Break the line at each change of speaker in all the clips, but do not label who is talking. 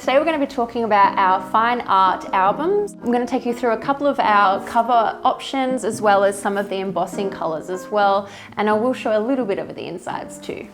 Today we're going to be talking about our fine art albums. I'm going to take you through a couple of our cover options as well as some of the embossing colours as well, and I will show a little bit of the insides too.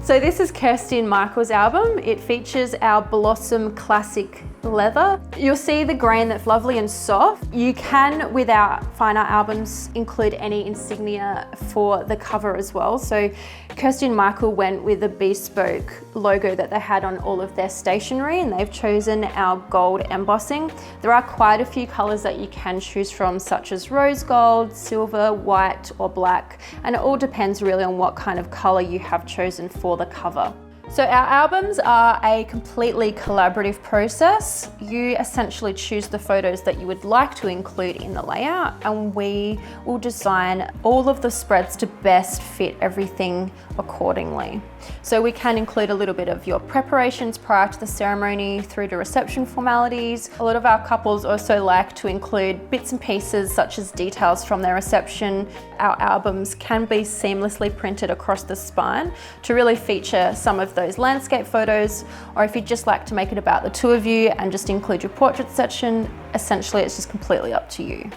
So this is Kirsty and Michael's album. It features our Blossom Classic leather. You'll see the grain that's lovely and soft. You can, with our fine art albums, include any insignia for the cover as well. So Kirsty and Michael went with a bespoke logo that they had on all of their stationery, and they've chosen our gold embossing. There are quite a few colors that you can choose from, such as rose gold, silver, white, or black, and it all depends really on what kind of color you have chosen for the cover. So our albums are a completely collaborative process. You essentially choose the photos that you would like to include in the layout, and we will design all of the spreads to best fit everything accordingly. So we can include a little bit of your preparations prior to the ceremony through to reception formalities. A lot of our couples also like to include bits and pieces such as details from their reception. Our albums can be seamlessly printed across the spine to really feature some of those landscape photos, or if you'd just like to make it about the two of you and just include your portrait section, essentially it's just completely up to you.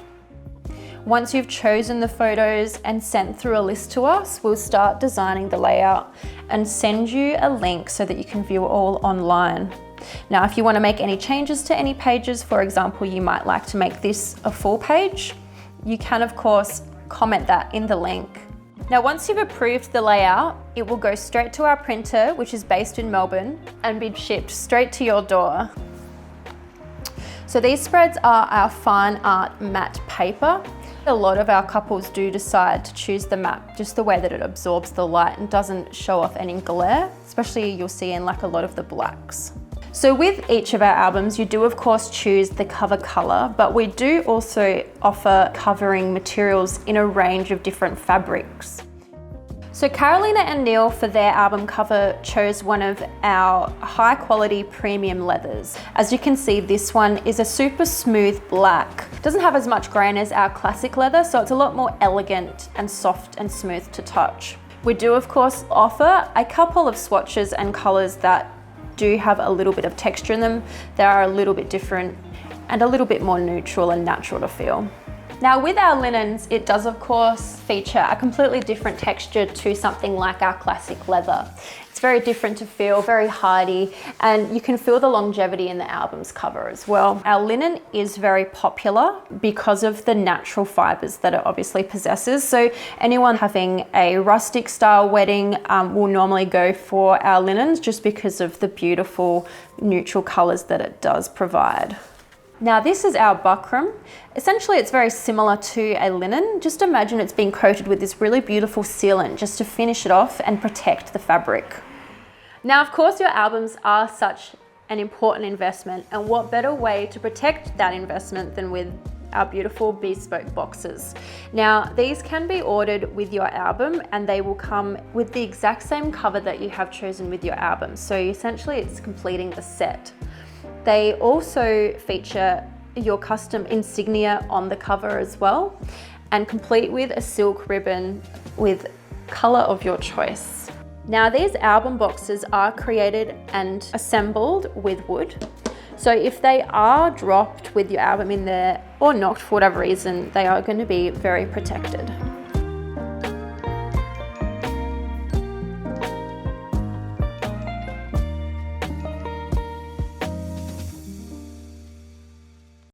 Once you've chosen the photos and sent through a list to us, we'll start designing the layout and send you a link so that you can view it all online. Now, if you want to make any changes to any pages, for example, you might like to make this a full page, you can of course comment that in the link. Now, once you've approved the layout, it will go straight to our printer, which is based in Melbourne, and be shipped straight to your door. So these spreads are our fine art matte paper. A lot of our couples do decide to choose the matte, just the way that it absorbs the light and doesn't show off any glare, especially you'll see in like a lot of the blacks. So with each of our albums, you do of course choose the cover color, but we do also offer covering materials in a range of different fabrics. So Carolina and Neil, for their album cover, chose one of our high quality premium leathers. As you can see, this one is a super smooth black. It doesn't have as much grain as our classic leather, so it's a lot more elegant and soft and smooth to touch. We do of course offer a couple of swatches and colors that do have a little bit of texture in them. They are a little bit different and a little bit more neutral and natural to feel. Now with our linens, it does of course feature a completely different texture to something like our classic leather. It's very different to feel, very hardy, and you can feel the longevity in the album's cover as well. Our linen is very popular because of the natural fibers that it obviously possesses. So anyone having a rustic style wedding will normally go for our linens just because of the beautiful neutral colors that it does provide. Now this is our buckram. Essentially it's very similar to a linen. Just imagine it's being coated with this really beautiful sealant just to finish it off and protect the fabric. Now of course your albums are such an important investment, and what better way to protect that investment than with our beautiful bespoke boxes. Now these can be ordered with your album and they will come with the exact same cover that you have chosen with your album. So essentially it's completing the set. They also feature your custom insignia on the cover as well, and complete with a silk ribbon with color of your choice. Now these album boxes are created and assembled with wood. So if they are dropped with your album in there or knocked for whatever reason, they are going to be very protected.